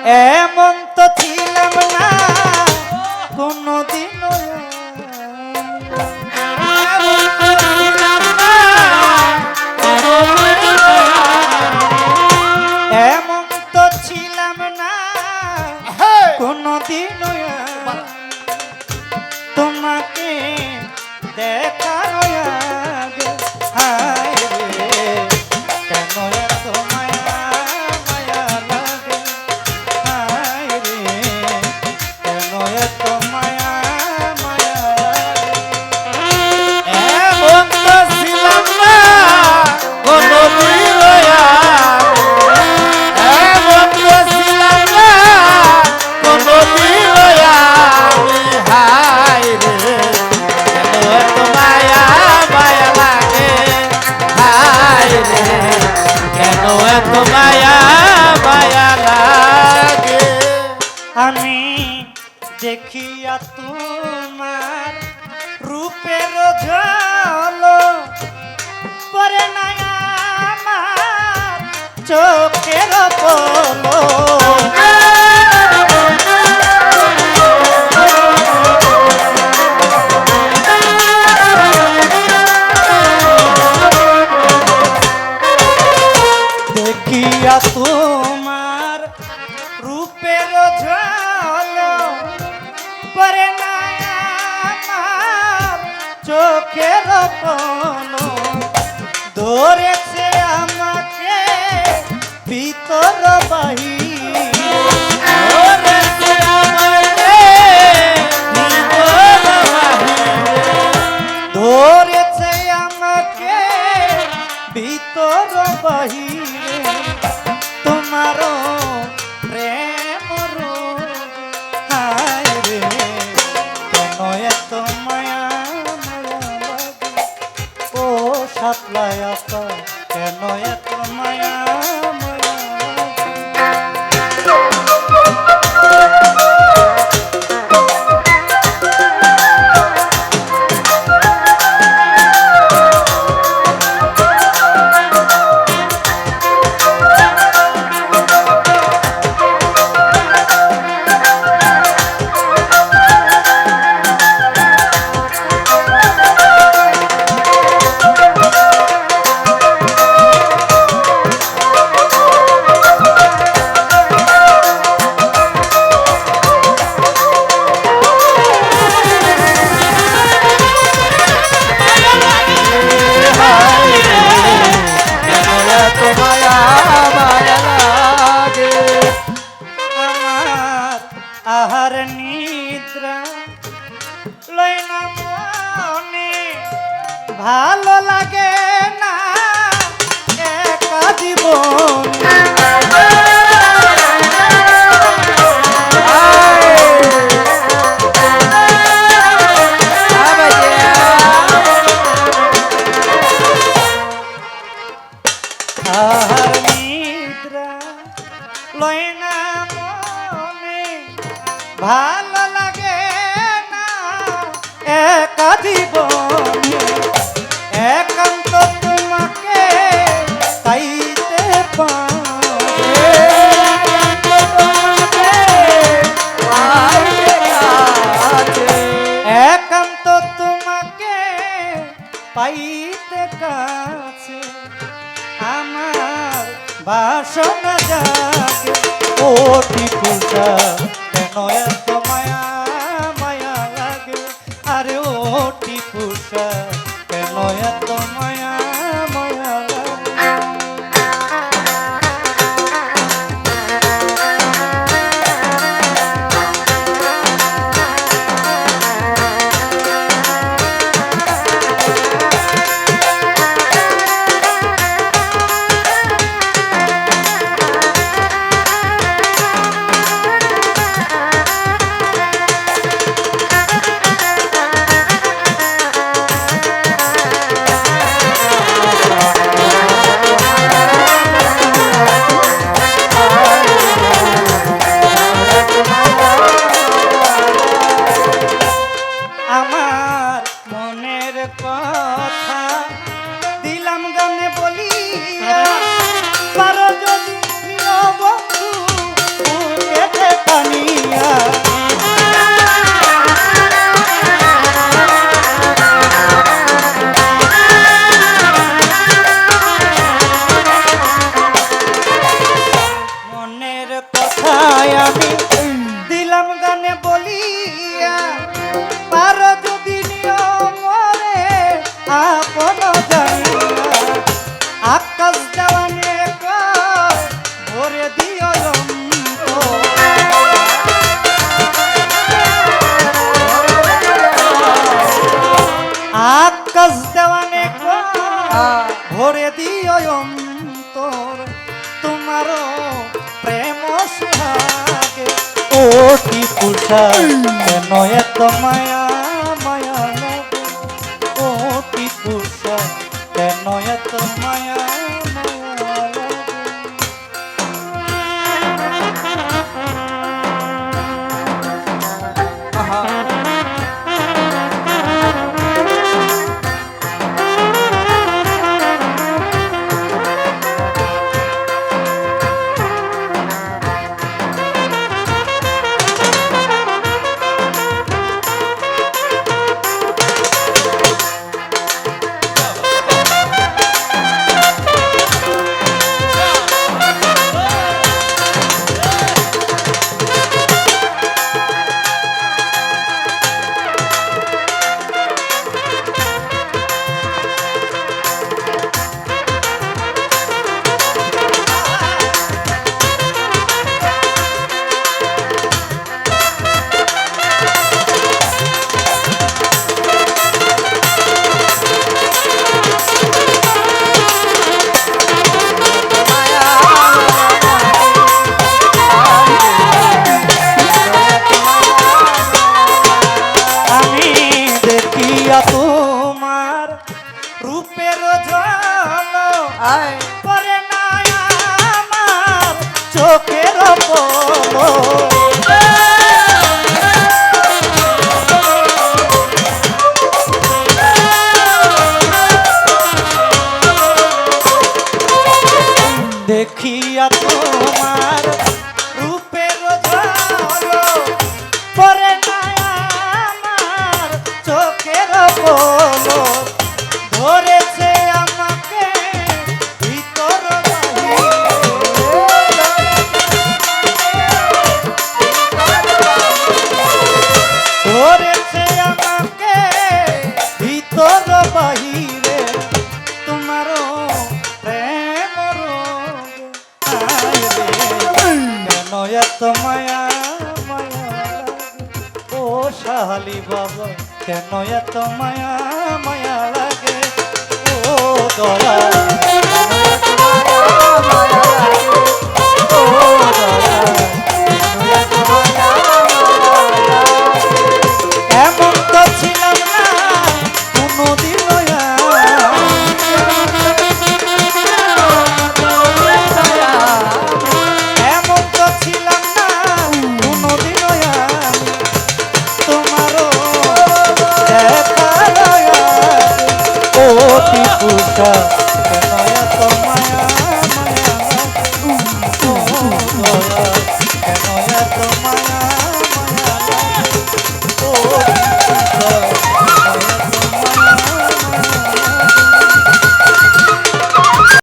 এমন তো ছিলাম না কোনদিনও, এমন তো ছিলাম না কোনদিনও তোমাকে দেখার আগে। হায় রে কেন এত মায়া মায়া লাগে, হায় রে কেন এত মায়া মায়া লাগে। এমন তো ছিলাম না কোনদিন, এমন তো ছিলাম না কোনদিন, হায় রে কেন এত মায়া মায়া লাগে, হায় রে কেন এত মায়া মায়া লাগে। আমি দেখিয়া তোমার রূপের ঝলক পরে না আমার চোখের পলক। দেখিয়া তোমার রূপের ঝলক পরে না আমার চোখের পলক। ধরেছে আমাকে ভিতর বাহির, ধরেছে আমাকে ভিতর বাহির, ধরেছে আমাকে ভিতর বাহিরে তোমারও প্রেম রূপ। হায় রে কেন এত মায়া মায়া লাগে, ও সাতলায় আপা কেন এত মায়া মায়া আহার নিদ্রা লই না মনে, ভালো লাগে না একা জীবন। আহার নিদ্রা লই না মনে, ভালো লাগে না একা জীবনে। একান্ত তোমাকে চাইতে পারে, একান্ত তোমাকে পাইতে কাছে আমার বাসনা জাগে। ওটি পূজা কেন এত মায়া মায়া লাগে, আরে ওটি পূজা কেন এত মায়া মায়া লাগে। কথায় আমি দিলাম গানে বলিয়া পারো যদি নিয়মরে আপন জানিয়া আকাশ দেওয়ানে ভরে দিও আকাশ দেওয়ানে ভরে দিও অন্তর তোমারও প্রেম সুহাগে ওটি পুষা কেন এত মায়া মায়া লাগে ওটি পুষা কেন এত মায়া মায়া লাগে তোমার রূপের ঝলক পরে না আমার চোখের পলক দেখিয়া তোমার রূপের ঝলক পরে না আমার চোখের পলক ধরেছে আমাকে ভিতর ধরেছে আমাকে ভিতর বাহিরে তোমারও প্রেম রোগ কেন এত মায়া মায়া লাগে ও শালি বাবা কেন এত মায়া মায়া লাগে ও দয়া মায়া লাগে